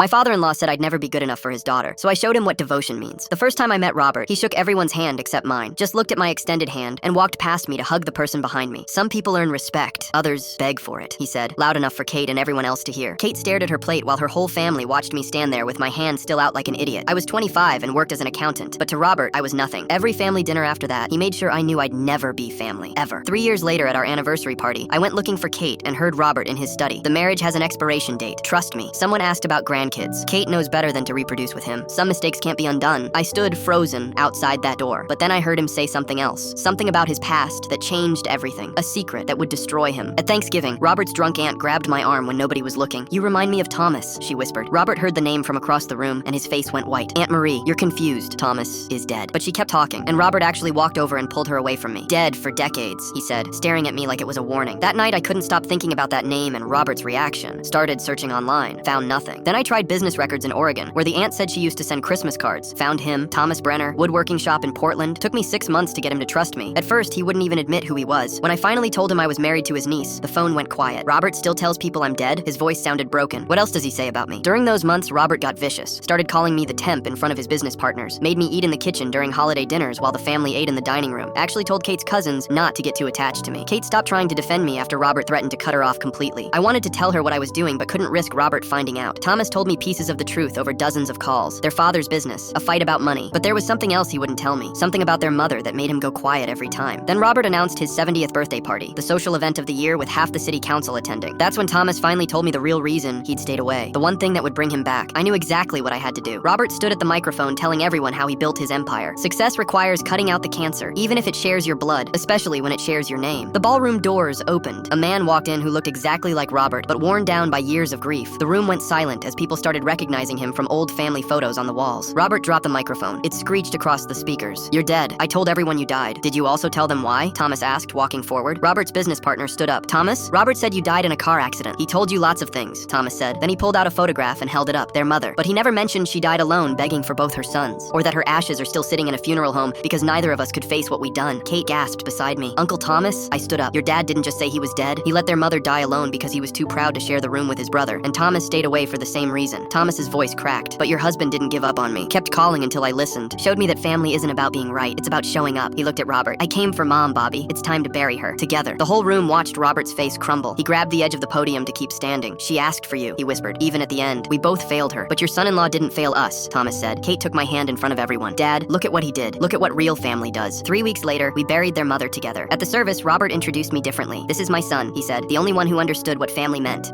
My father-in-law said I'd never be good enough for his daughter, so I showed him what devotion means. The first time I met Robert, he shook everyone's hand except mine, just looked at my extended hand, and walked past me to hug the person behind me. Some people earn respect, others beg for it, he said, loud enough for Kate and everyone else to hear. Kate stared at her plate while her whole family watched me stand there with my hand still out like an idiot. I was 25 and worked as an accountant, but to Robert, I was nothing. Every family dinner after that, he made sure I knew I'd never be family, ever. 3 years later at our anniversary party, I went looking for Kate and heard Robert in his study. The marriage has an expiration date. Trust me. Someone asked about grandkids. Kate knows better than to reproduce with him. Some mistakes can't be undone. I stood frozen outside that door, but then I heard him say something else. Something about his past that changed everything. A secret that would destroy him. At Thanksgiving, Robert's drunk aunt grabbed my arm when nobody was looking. You remind me of Thomas, she whispered. Robert heard the name from across the room and his face went white. Aunt Marie, you're confused. Thomas is dead. But she kept talking, and Robert actually walked over and pulled her away from me. Dead for decades, he said, staring at me like it was a warning. That night, I couldn't stop thinking about that name and Robert's reaction. Started searching online. Found nothing. Then I tried business records in Oregon, where the aunt said she used to send Christmas cards. Found him, Thomas Brenner, woodworking shop in Portland. Took me 6 months to get him to trust me. At first, he wouldn't even admit who he was. When I finally told him I was married to his niece, the phone went quiet. Robert still tells people I'm dead? His voice sounded broken. What else does he say about me? During those months, Robert got vicious. Started calling me the temp in front of his business partners. Made me eat in the kitchen during holiday dinners while the family ate in the dining room. Actually told Kate's cousins not to get too attached to me. Kate stopped trying to defend me after Robert threatened to cut her off completely. I wanted to tell her what I was doing but couldn't risk Robert finding out. Thomas told me pieces of the truth over dozens of calls. Their father's business, a fight about money. But there was something else he wouldn't tell me. Something about their mother that made him go quiet every time. Then Robert announced his 70th birthday party, the social event of the year with half the city council attending. That's when Thomas finally told me the real reason he'd stayed away. The one thing that would bring him back. I knew exactly what I had to do. Robert stood at the microphone telling everyone how he built his empire. Success requires cutting out the cancer, even if it shares your blood, especially when it shares your name. The ballroom doors opened. A man walked in who looked exactly like Robert, but worn down by years of grief. The room went silent as people started recognizing him from old family photos on the walls. Robert dropped the microphone. It screeched across the speakers. You're dead. I told everyone you died. Did you also tell them why? Thomas asked, walking forward. Robert's business partner stood up. Thomas? Robert said you died in a car accident. He told you lots of things, Thomas said. Then he pulled out a photograph and held it up. Their mother. But he never mentioned she died alone, begging for both her sons. Or that her ashes are still sitting in a funeral home because neither of us could face what we'd done. Kate gasped beside me. Uncle Thomas? I stood up. Your dad didn't just say he was dead. He let their mother die alone because he was too proud to share the room with his brother. And Thomas stayed away for the same reason. Thomas's voice cracked. But your husband didn't give up on me. Kept calling until I listened. Showed me that family isn't about being right. It's about showing up. He looked at Robert. I came for Mom, Bobby. It's time to bury her. Together. The whole room watched Robert's face crumble. He grabbed the edge of the podium to keep standing. She asked for you, he whispered. Even at the end. We both failed her. But your son-in-law didn't fail us, Thomas said. Kate took my hand in front of everyone. Dad, look at what he did. Look at what real family does. 3 weeks later, we buried their mother together. At the service, Robert introduced me differently. This is my son, he said. The only one who understood what family meant.